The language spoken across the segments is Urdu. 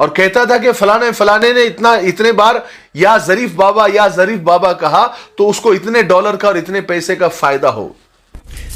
اور کہتا تھا کہ فلانے نے اتنے بار یا ظریف بابا کہا تو اس کو اتنے ڈالر کا اور اتنے پیسے کا فائدہ ہو.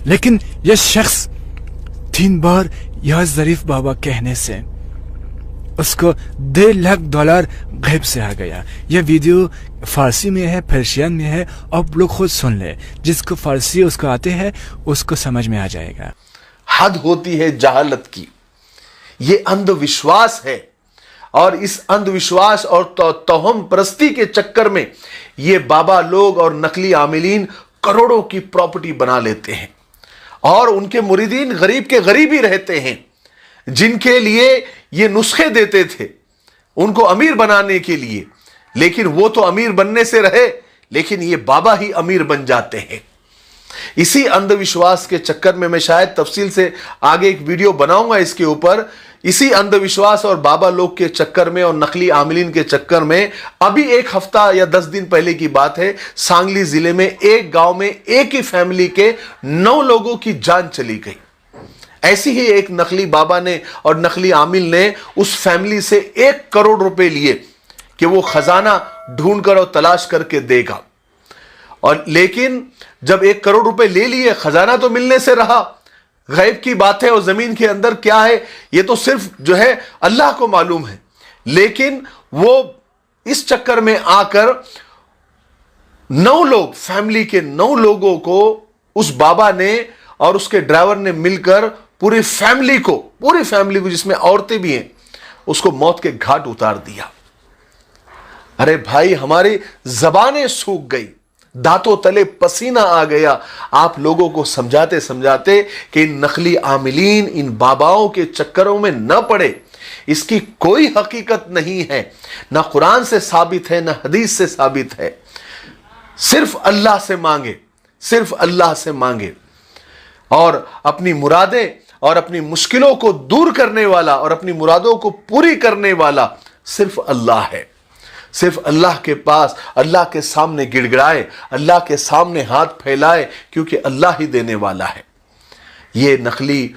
لیکن یہ شخص 3 بار یا ظریف بابا کہنے سے اس کو $1.5 لاکھ غیب سے آ گیا. یہ ویڈیو فارسی میں ہے، پرشین میں ہے، آپ لوگ خود سن لیں. جس کو فارسی اس کو آتے ہیں اس کو سمجھ میں آ جائے گا. حد ہوتی ہے جہالت کی. یہ اندھ وشواس ہے، اور اس اندھ وشواس اور توہم پرستی کے چکر میں یہ بابا لوگ اور نقلی عاملین کروڑوں کی پراپرٹی بنا لیتے ہیں، اور ان کے مریدین غریب کے غریب ہی رہتے ہیں. جن کے لیے یہ نسخے دیتے تھے ان کو امیر بنانے کے لیے، لیکن وہ تو امیر بننے سے رہے، لیکن یہ بابا ہی امیر بن جاتے ہیں. اسی اندھ وشواس کے چکر میں شاید تفصیل سے آگے ایک ویڈیو بناؤں گا اس کے اوپر. اسی اندھ وشواس اور بابا لوگ کے چکر میں اور نقلی عاملین کے چکر میں ابھی 1 ہفتہ یا 10 دن پہلے کی بات ہے، سانگلی ضلع میں ایک گاؤں میں ایک ہی فیملی کے 9 لوگوں کی جان چلی گئی. ایسی ہی ایک نقلی بابا نے اور نقلی عامل نے اس فیملی سے 1 کروڑ روپے لیے کہ وہ خزانہ ڈھونڈ کر اور تلاش کر کے دے گا. اور لیکن جب 1 کروڑ روپے لے لیے، خزانہ تو ملنے سے رہا. غیب کی بات ہے اور زمین کے اندر کیا ہے یہ تو صرف جو ہے اللہ کو معلوم ہے. لیکن وہ اس چکر میں آ کر 9 لوگ، فیملی کے 9 لوگوں کو اس بابا نے اور اس کے ڈرائیور نے مل کر پوری فیملی کو جس میں عورتیں بھی ہیں اس کو موت کے گھاٹ اتار دیا. ارے بھائی، ہماری زبانیں سوکھ گئی، دانتوں تلے پسینہ آ گیا آپ لوگوں کو سمجھاتے کہ ان نقلی عاملین، ان باباؤں کے چکروں میں نہ پڑے. اس کی کوئی حقیقت نہیں ہے، نہ قرآن سے ثابت ہے نہ حدیث سے ثابت ہے. صرف اللہ سے مانگے اور اپنی مرادیں اور اپنی مشکلوں کو دور کرنے والا اور اپنی مرادوں کو پوری کرنے والا صرف اللہ ہے. صرف اللہ کے پاس، اللہ کے سامنے گڑ گڑائے، اللہ کے سامنے ہاتھ پھیلائے، کیونکہ اللہ ہی دینے والا ہے. یہ نقلی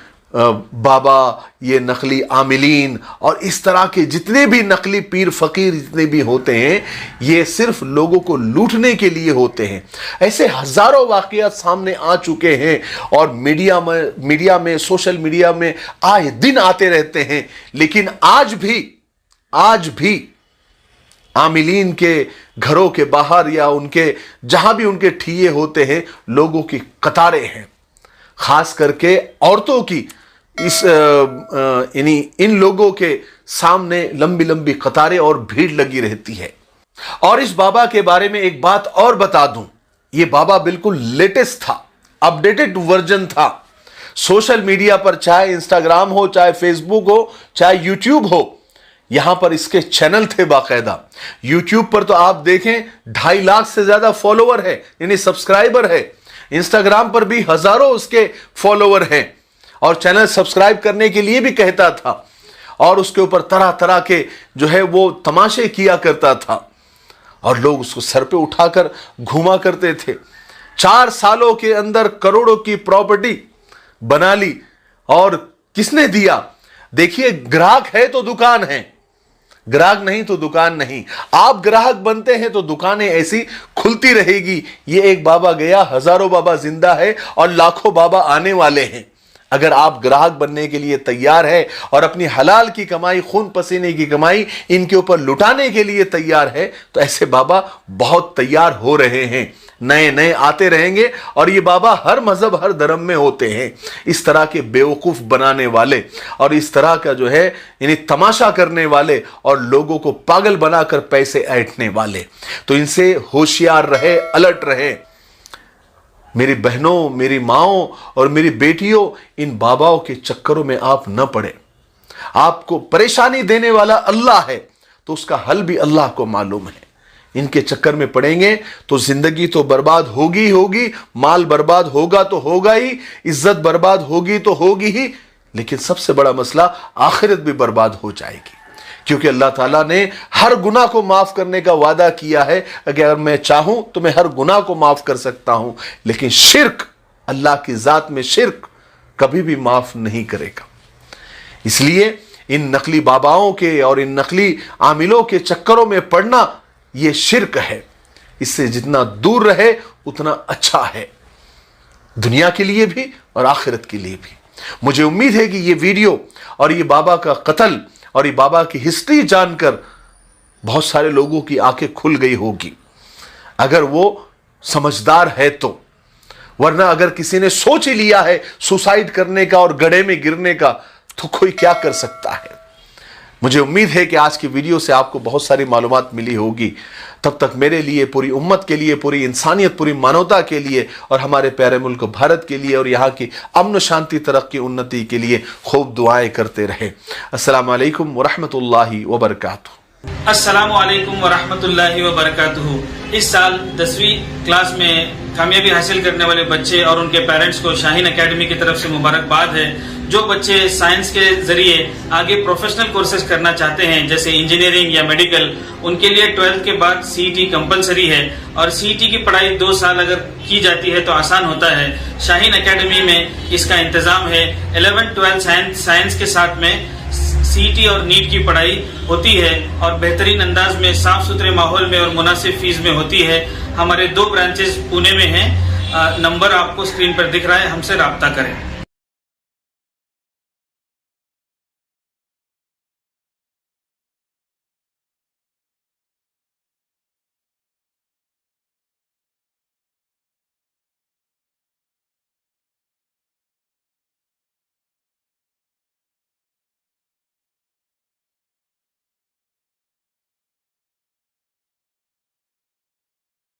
بابا، یہ نقلی عاملین اور اس طرح کے جتنے بھی نقلی پیر فقیر جتنے بھی ہوتے ہیں، یہ صرف لوگوں کو لوٹنے کے لیے ہوتے ہیں. ایسے ہزاروں واقعات سامنے آ چکے ہیں اور میڈیا میں سوشل میڈیا میں آئے دن آتے رہتے ہیں. لیکن آج بھی عاملین کے گھروں کے باہر یا ان کے جہاں بھی ان کے ٹھیے ہوتے ہیں، لوگوں کی قطاریں ہیں. خاص کر کے عورتوں کی یعنی ان لوگوں کے سامنے لمبی قطاریں اور بھیڑ لگی رہتی ہے. اور اس بابا کے بارے میں ایک بات اور بتا دوں، یہ بابا بالکل لیٹسٹ تھا، اپڈیٹڈ ورژن تھا. سوشل میڈیا پر چاہے انسٹاگرام ہو، چاہے فیس بک ہو، چاہے یوٹیوب ہو، یہاں پر اس کے چینل تھے باقاعدہ. یوٹیوب پر تو آپ دیکھیں 2.5 لاکھ سے زیادہ فالوور ہے، یعنی سبسکرائبر ہے. انسٹاگرام پر بھی ہزاروں اس کے فالوور ہیں، اور چینل سبسکرائب کرنے کے لیے بھی کہتا تھا، اور اس کے اوپر طرح طرح کے جو ہے وہ تماشے کیا کرتا تھا، اور لوگ اس کو سر پہ اٹھا کر گھوما کرتے تھے. 4 سالوں کے اندر کروڑوں کی پراپرٹی بنا لی. اور کس نے دیا؟ دیکھیے، گراہک ہے تو دکان ہے، گراہک نہیں تو دکان نہیں. آپ گراہک بنتے ہیں تو دکانیں ایسی کھلتی رہے گی. یہ ایک بابا گیا، ہزاروں بابا زندہ ہے اور لاکھوں بابا آنے والے ہیں. اگر آپ گراہک بننے کے لیے تیار ہے اور اپنی حلال کی کمائی، خون پسینے کی کمائی ان کے اوپر لٹانے کے لیے تیار ہے، تو ایسے بابا بہت تیار ہو رہے ہیں، نئے آتے رہیں گے. اور یہ بابا ہر مذہب، ہر دھرم میں ہوتے ہیں. اس طرح کے بیوقوف بنانے والے اور اس طرح کا جو ہے یعنی تماشا کرنے والے اور لوگوں کو پاگل بنا کر پیسے ایٹھنے والے، تو ان سے ہوشیار رہے، الرٹ رہے. میری بہنوں، میری ماؤں اور میری بیٹیوں، ان باباؤں کے چکروں میں آپ نہ پڑے. آپ کو پریشانی دینے والا اللہ ہے، تو اس کا حل بھی اللہ کو معلوم ہے. ان کے چکر میں پڑیں گے تو زندگی تو برباد ہوگی، مال برباد ہوگا تو ہوگا ہی، عزت برباد ہوگی تو ہوگی ہی، لیکن سب سے بڑا مسئلہ آخرت بھی برباد ہو جائے گی. کیونکہ اللہ تعالیٰ نے ہر گناہ کو معاف کرنے کا وعدہ کیا ہے. اگر میں چاہوں تو میں ہر گناہ کو معاف کر سکتا ہوں، لیکن شرک، اللہ کی ذات میں شرک کبھی بھی معاف نہیں کرے گا. اس لیے ان نقلی باباؤں کے اور ان نقلی عاملوں کے چکروں میں پڑنا یہ شرک ہے. اس سے جتنا دور رہے اتنا اچھا ہے، دنیا کے لیے بھی اور آخرت کے لیے بھی. مجھے امید ہے کہ یہ ویڈیو اور یہ بابا کا قتل اور یہ بابا کی ہسٹری جان کر بہت سارے لوگوں کی آنکھیں کھل گئی ہوگی، اگر وہ سمجھدار ہے تو. ورنہ اگر کسی نے سوچ ہی لیا ہے سوسائڈ کرنے کا اور گڑھے میں گرنے کا تو کوئی کیا کر سکتا ہے. مجھے امید ہے کہ آج کی ویڈیو سے آپ کو بہت ساری معلومات ملی ہوگی. تب تک میرے لیے، پوری امت کے لیے، پوری انسانیت، پوری مانوتا کے لیے اور ہمارے پیارے ملک بھارت کے لیے اور یہاں کی امن و شانتی، ترقی، انتی کے لیے خوب دعائیں کرتے رہیں. السلام علیکم ورحمۃ اللہ وبرکاتہ. السلام علیکم ورحمۃ اللہ وبرکاتہ. اس سال 10ویں کلاس میں کامیابی حاصل کرنے والے بچے اور ان کے پیرنٹس کو شاہین اکیڈمی کی طرف سے مبارکباد ہے. جو بچے سائنس کے ذریعے آگے پروفیشنل کورسز کرنا چاہتے ہیں جیسے انجینئرنگ یا میڈیکل، ان کے لیے 12th کے بعد CET کمپلسری ہے اور CET کی پڑھائی 2 سال اگر کی جاتی ہے تو آسان ہوتا ہے. شاہین اکیڈمی میں اس کا انتظام ہے. 11th 12th سائنس کے ساتھ میں CET اور نیٹ کی پڑھائی ہوتی ہے اور بہترین انداز میں، صاف ستھرے ماحول میں اور مناسب فیس میں ہوتی ہے. ہمارے 2 برانچز پونے میں ہیں. نمبر آپ کو اسکرین پر دکھ رہا ہے، ہم سے رابطہ کریں.